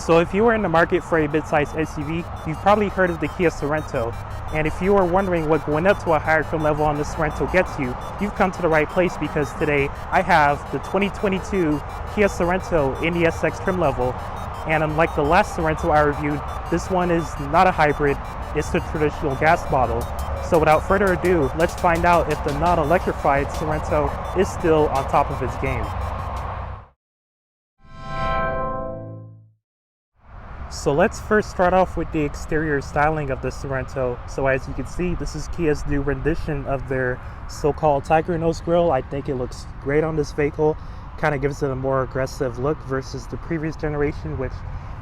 So if you are in the market for a mid-sized SUV, you've probably heard of the Kia Sorento. And if you are wondering what going up to a higher trim level on the Sorento gets you, you've come to the right place, because today I have the 2022 Kia Sorento in the SX trim level. And unlike the last Sorento I reviewed, this one is not a hybrid, it's the traditional gas model. So without further ado, let's find out if the non-electrified Sorento is still on top of its game. So let's first start off with the exterior styling of the Sorento. So as you can see, this is Kia's new rendition of their so-called Tiger Nose grille. I think it looks great on this vehicle. Kind of gives it a more aggressive look versus the previous generation, which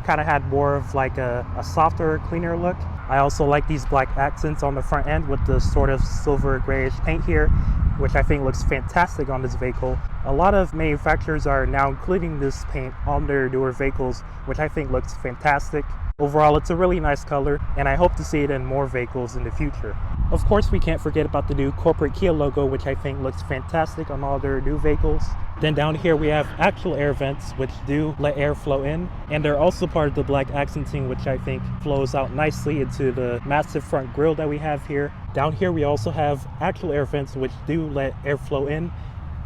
kind of had more of like a softer, cleaner look. I also like these black accents on the front end with the sort of silver grayish paint here, which I think looks fantastic on this vehicle. A lot of manufacturers are now including this paint on their newer vehicles, which I think looks fantastic. Overall, it's a really nice color, and I hope to see it in more vehicles in the future. Of course, we can't forget about the new corporate Kia logo, which I think looks fantastic on all their new vehicles. Then down here we have actual air vents, which do let air flow in, and they're also part of the black accenting, which I think flows out nicely into the massive front grille that we have here. Down here we also have actual air vents, which do let air flow in,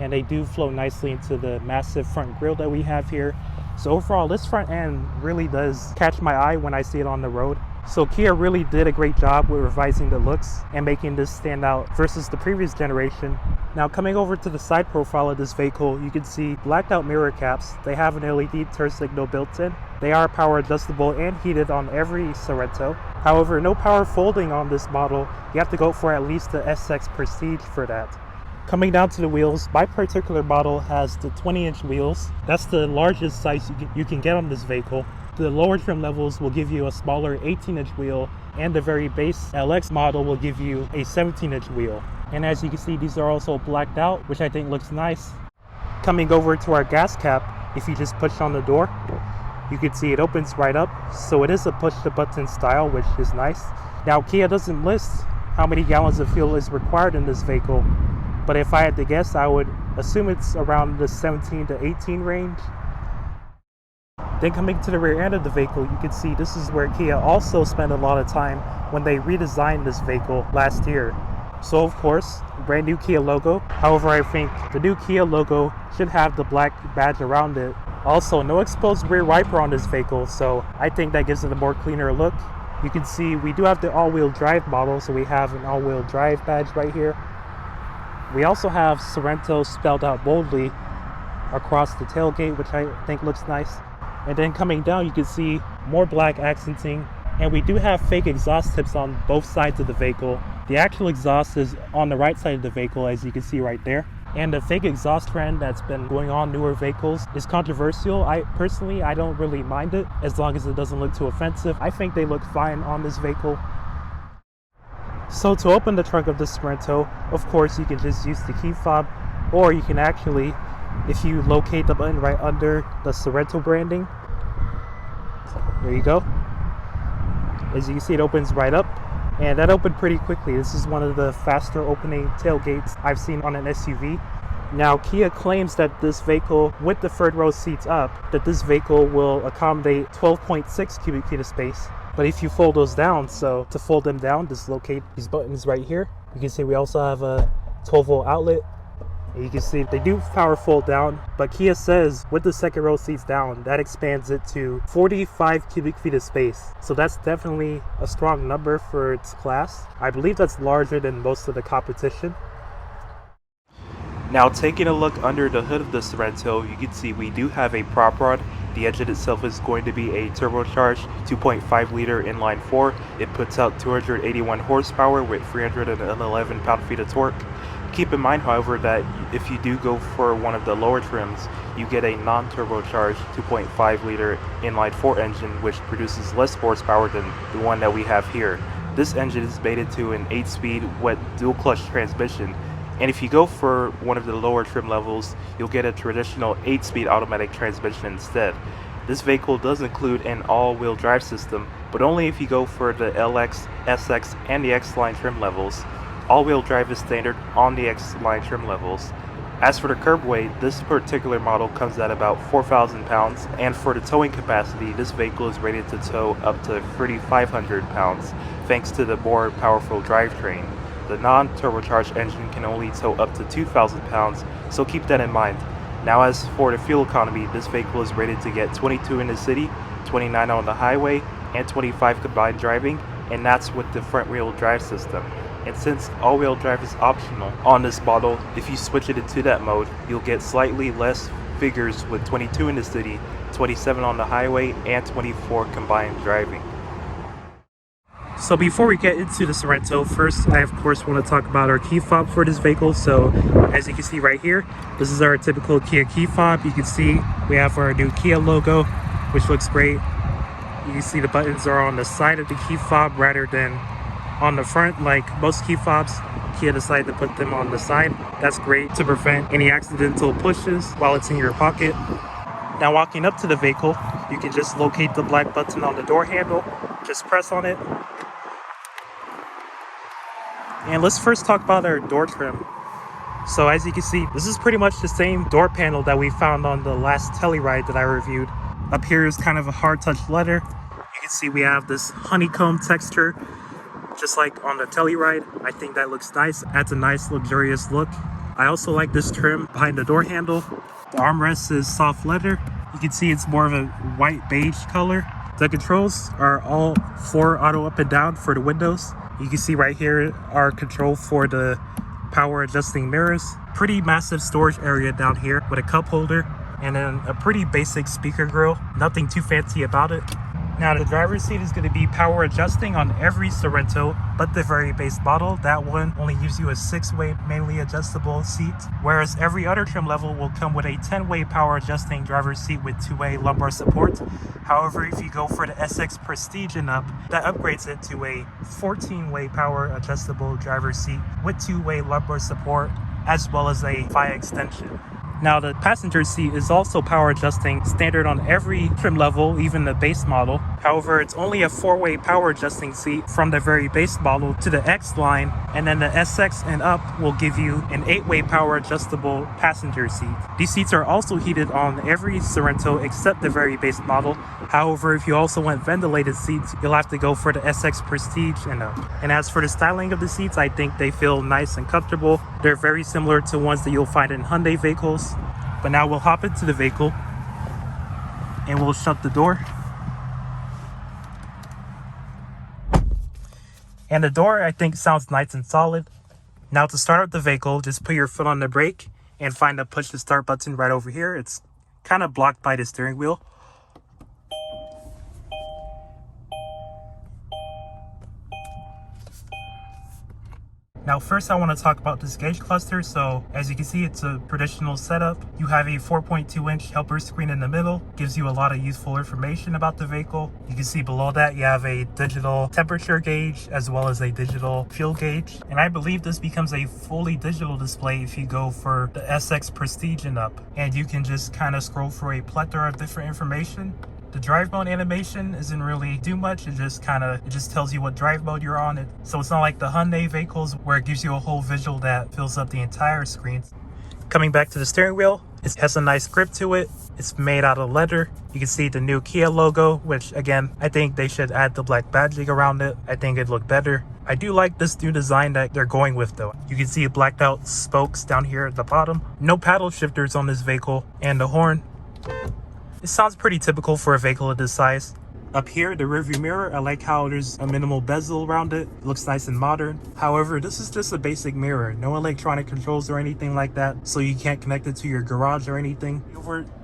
and they do flow nicely into the massive front grille that we have here. So overall, this front end really does catch my eye when I see it on the road. So Kia really did a great job with revising the looks and making this stand out versus the previous generation. Now coming over to the side profile of this vehicle, you can see blacked out mirror caps. They have an LED turn signal built in. They are power adjustable and heated on every Sorento. However, no power folding on this model. You have to go for at least the SX Prestige for that. Coming down to the wheels, my particular model has the 20-inch wheels. That's the largest size you can get on this vehicle. The lower trim levels will give you a smaller 18-inch wheel, and the very base LX model will give you a 17-inch wheel. And as you can see, these are also blacked out, which I think looks nice. Coming over to our gas cap, if you just push on the door, you can see it opens right up. So it is a push-to-button style, which is nice. Now Kia doesn't list how many gallons of fuel is required in this vehicle, but if I had to guess, I would assume it's around the 17 to 18 range. Then coming to the rear end of the vehicle, you can see this is where Kia also spent a lot of time when they redesigned this vehicle last year. So of course, brand new Kia logo. However, I think the new Kia logo should have the black badge around it. Also, no exposed rear wiper on this vehicle, so I think that gives it a more cleaner look. You can see we do have the all-wheel drive model, so we have an all-wheel drive badge right here. We also have Sorento spelled out boldly across the tailgate, which I think looks nice. And then coming down, you can see more black accenting, and we do have fake exhaust tips on both sides of the vehicle. The actual exhaust is on the right side of the vehicle, as you can see right there. And the fake exhaust trend that's been going on newer vehicles is controversial. I don't really mind it as long as it doesn't look too offensive. I think they look fine on this vehicle. So to open the trunk of the Sorento, of course you can just use the key fob, or you can actually, if you locate the button right under the Sorento branding, there you go. As you can see, it opens right up, and that opened pretty quickly. This is one of the faster opening tailgates I've seen on an SUV. Now Kia claims that this vehicle, with the third row seats up, that this vehicle will accommodate 12.6 cubic feet of space. But if you fold those down, so to fold them down, just locate these buttons right here. You can see we also have a 12-volt outlet. And you can see they do power fold down, but Kia says with the second row seats down, that expands it to 45 cubic feet of space. So that's definitely a strong number for its class. I believe that's larger than most of the competition. Now taking a look under the hood of the Sorento, you can see we do have a prop rod. The engine itself is going to be a turbocharged 2.5 liter inline 4. It puts out 281 horsepower with 311 pound-feet of torque. Keep in mind, however, that if you do go for one of the lower trims, you get a non-turbocharged 2.5 liter inline 4 engine, which produces less horsepower than the one that we have here. This engine is mated to an 8-speed wet dual-clutch transmission. And if you go for one of the lower trim levels, you'll get a traditional 8-speed automatic transmission instead. This vehicle does include an all-wheel drive system, but only if you go for the LX, SX, and the X-Line trim levels. All-wheel drive is standard on the X-Line trim levels. As for the curb weight, this particular model comes at about 4,000 pounds, and for the towing capacity, this vehicle is rated to tow up to 3,500 pounds, thanks to the more powerful drivetrain. The non-turbocharged engine can only tow up to 2,000 pounds, so keep that in mind. Now as for the fuel economy, this vehicle is rated to get 22 in the city, 29 on the highway, and 25 combined driving, and that's with the front-wheel drive system. And since all-wheel drive is optional on this model, if you switch it into that mode, you'll get slightly less figures with 22 in the city, 27 on the highway, and 24 combined driving. So before we get into the Sorento, first I of course want to talk about our key fob for this vehicle. So as you can see right here, this is our typical Kia key fob. You can see we have our new Kia logo, which looks great. You can see the buttons are on the side of the key fob rather than on the front like most key fobs. Kia decided to put them on the side. That's great to prevent any accidental pushes while it's in your pocket. Now walking up to the vehicle, you can just locate the black button on the door handle. Just press on it. And let's first talk about our door trim. So as you can see, this is pretty much the same door panel that we found on the last Telluride that I reviewed. Up here is kind of a hard touch leather. You can see we have this honeycomb texture, just like on the Telluride. I think that looks nice, adds a nice luxurious look. I also like this trim behind the door handle. The armrest is soft leather. You can see it's more of a white beige color. The controls are all 4 auto up and down for the windows. You can see right here our control for the power adjusting mirrors. Pretty massive storage area down here with a cup holder and then a pretty basic speaker grill. Nothing too fancy about it. Now the driver's seat is going to be power adjusting on every Sorento, but the very base model, that one only gives you a 6-way mainly adjustable seat, whereas every other trim level will come with a 10-way power adjusting driver's seat with 2-way lumbar support. However, if you go for the SX Prestige and up, that upgrades it to a 14-way power adjustable driver's seat with 2-way lumbar support, as well as a PHY extension. Now the passenger seat is also power adjusting standard on every trim level, even the base model. However, it's only a 4-way power adjusting seat from the very base model to the X line, and then the SX and up will give you an 8-way power adjustable passenger seat. These seats are also heated on every Sorento except the very base model. However, if you also want ventilated seats, you'll have to go for the SX Prestige and up. And as for the styling of the seats, I think they feel nice and comfortable. They're very similar to ones that you'll find in Hyundai vehicles. But now we'll hop into the vehicle and we'll shut the door. And the door, I think, sounds nice and solid. Now to start up the vehicle, just put your foot on the brake and find the push to start button right over here. It's kind of blocked by the steering wheel. Now first I want to talk about this gauge cluster. So as you can see, it's a traditional setup. You have a 4.2-inch helper screen in the middle, gives you a lot of useful information about the vehicle. You can see below that you have a digital temperature gauge as well as a digital fuel gauge. And I believe this becomes a fully digital display if you go for the SX Prestige and up. And you can just kind of scroll through a plethora of different information. The drive mode animation isn't really do much. It just tells you what drive mode you're on. So it's not like the Hyundai vehicles where it gives you a whole visual that fills up the entire screen. Coming back to the steering wheel, it has a nice grip to it. It's made out of leather. You can see the new Kia logo, which again, I think they should add the black badging around it. I think it'd look better. I do like this new design that they're going with though. You can see blacked out spokes down here at the bottom. No paddle shifters on this vehicle, and the horn. It sounds pretty typical for a vehicle of this size. Up here, the rearview mirror, I like how there's a minimal bezel around it. It looks nice and modern. However, this is just a basic mirror. No electronic controls or anything like that, so you can't connect it to your garage or anything.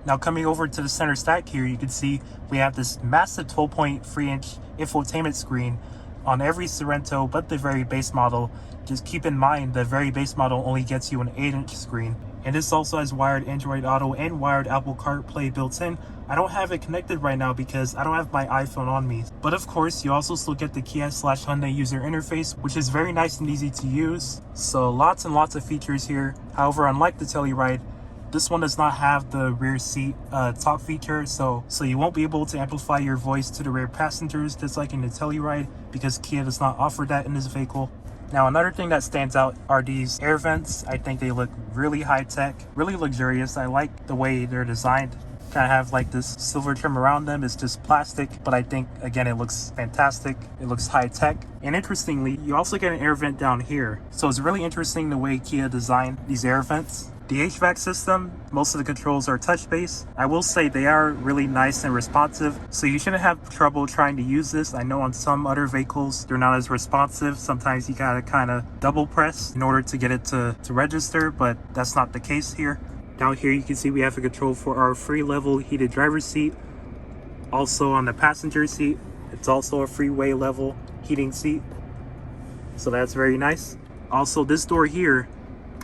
Now coming over to the center stack here, you can see we have this massive 12.3-inch infotainment screen on every Sorento but the very base model. Just keep in mind the very base model only gets you an 8-inch screen. And this also has wired Android Auto and wired Apple CarPlay built in. I don't have it connected right now because I don't have my iPhone on me. But of course, you also still get the Kia/Hyundai user interface, which is very nice and easy to use. So lots and lots of features here. However, unlike the Telluride, this one does not have the rear seat talk feature, so you won't be able to amplify your voice to the rear passengers just like in the Telluride, because Kia does not offer that in this vehicle. Now another thing that stands out are these air vents. I think they look really high tech, really luxurious. I like the way they're designed. Kind of have like this silver trim around them. It's just plastic, but I think again it looks fantastic. It looks high tech. And interestingly, you also get an air vent down here. So it's really interesting the way Kia designed these air vents. The HVAC system, most of the controls are touch-based. I will say they are really nice and responsive, so you shouldn't have trouble trying to use this. I know on some other vehicles, they're not as responsive. Sometimes you gotta kind of double press in order to get it to register, but that's not the case here. Down here, you can see we have a control for our free level heated driver's seat. Also on the passenger seat, it's also a freeway level heating seat. So that's very nice. Also, this door here,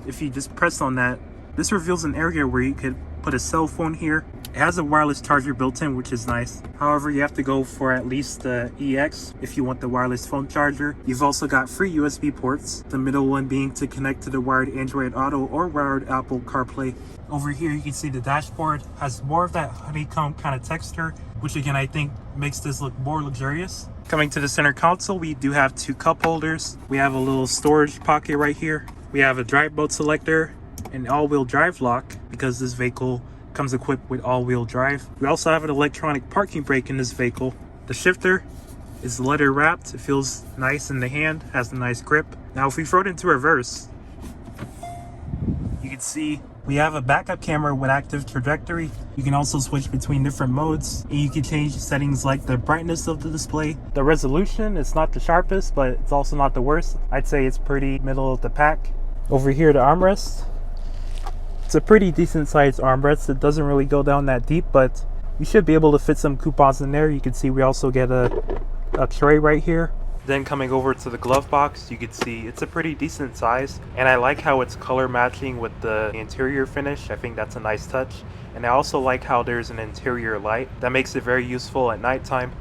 if you just press on that, this reveals an area where you could put a cell phone here. It has a wireless charger built in, which is nice. However, you have to go for at least the EX if you want the wireless phone charger. You've also got free USB ports, the middle one being to connect to the wired Android Auto or wired Apple CarPlay. Over here, you can see the dashboard has more of that honeycomb kind of texture, which again, I think makes this look more luxurious. Coming to the center console, we do have 2 cup holders. We have a little storage pocket right here. We have a drive mode selector, an all-wheel drive lock, because this vehicle comes equipped with all-wheel drive. We also have an electronic parking brake in this vehicle. The shifter is leather wrapped. It feels nice in the hand, has a nice grip. Now if we throw it into reverse, you can see we have a backup camera with active trajectory. You can also switch between different modes, and you can change settings like the brightness of the display. The resolution, it's not the sharpest, but it's also not the worst. I'd say it's pretty middle of the pack. Over here, the armrest. It's a pretty decent sized armrest. It doesn't really go down that deep, but you should be able to fit some coupons in there. You can see we also get a tray right here. Then coming over to the glove box, you can see it's a pretty decent size, and I like how it's color matching with the interior finish. I think that's a nice touch. And I also like how there's an interior light that makes it very useful at nighttime.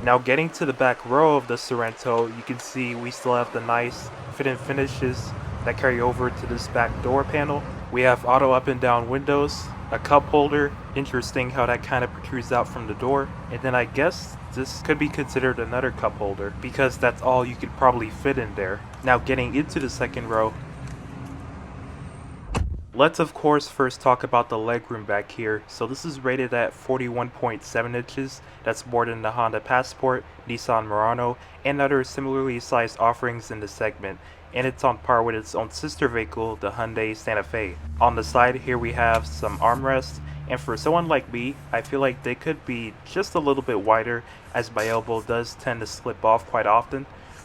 Now getting to the back row of the Sorento, you can see we still have the nice fit and finishes that carry over to this back door panel. We have auto up and down windows, a cup holder. Interesting how that kind of protrudes out from the door. And then I guess this could be considered another cup holder because that's all you could probably fit in there. Now getting into the second row, let's of course first talk about the legroom back here. So this is rated at 41.7 inches. That's more than the Honda Passport, Nissan Murano, and other similarly sized offerings in the segment. And it's on par with its own sister vehicle, the Hyundai Santa Fe. On the side here we have some armrests, and for someone like me, I feel like they could be just a little bit wider as my elbow does tend to slip off quite often.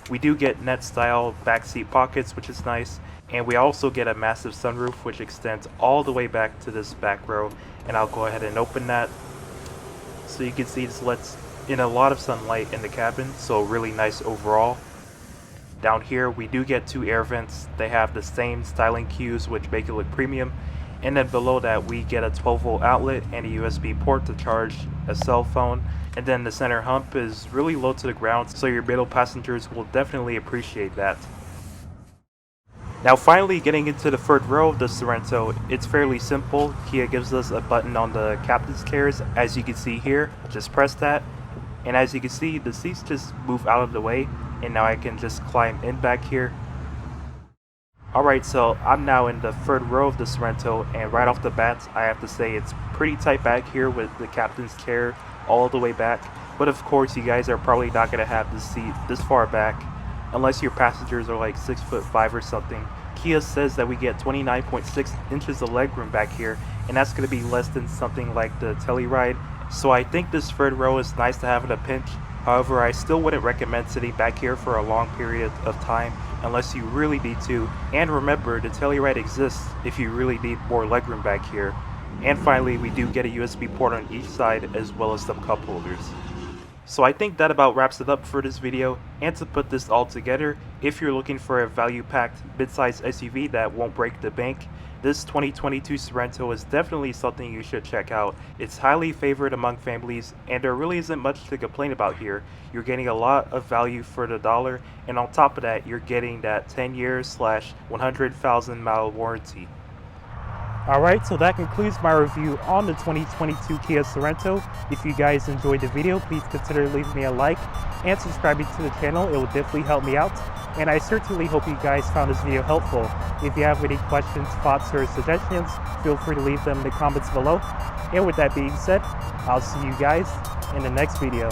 We do get net style backseat pockets, which is nice, and we also get a massive sunroof which extends all the way back to this back row, and I'll go ahead and open that. So you can see this lets in a lot of sunlight in the cabin, so really nice overall. Down here we do get 2 air vents. They have the same styling cues which make it look premium, and then below that we get a 12-volt outlet and a USB port to charge a cell phone. And then the center hump is really low to the ground, so your middle passengers will definitely appreciate that. Now finally getting into the third row of the Sorento, it's fairly simple. Kia gives us a button on the captain's chairs, as you can see here. Just press that, and as you can see the seats just move out of the way, and now I can just climb in back here. Alright, so I'm now in the third row of the Sorento, and right off the bat I have to say it's pretty tight back here with the captain's chair all the way back. But of course you guys are probably not going to have the seat this far back unless your passengers are like 6'5" or something. Kia says that we get 29.6 inches of legroom back here, and that's going to be less than something like the Telluride. So I think this third row is nice to have in a pinch. However, I still wouldn't recommend sitting back here for a long period of time unless you really need to. And remember, the Telluride exists if you really need more legroom back here. And finally, we do get a USB port on each side as well as some cup holders. So I think that about wraps it up for this video. And to put this all together, if you're looking for a value-packed mid-size SUV that won't break the bank, this 2022 Sorento is definitely something you should check out. It's highly favored among families, and there really isn't much to complain about here. You're getting a lot of value for the dollar, and on top of that, you're getting that 10 years / 100,000 mile warranty. Alright, so that concludes my review on the 2022 Kia Sorento. If you guys enjoyed the video, please consider leaving me a like and subscribing to the channel. It will definitely help me out. And I certainly hope you guys found this video helpful. If you have any questions, thoughts, or suggestions, feel free to leave them in the comments below. And with that being said, I'll see you guys in the next video.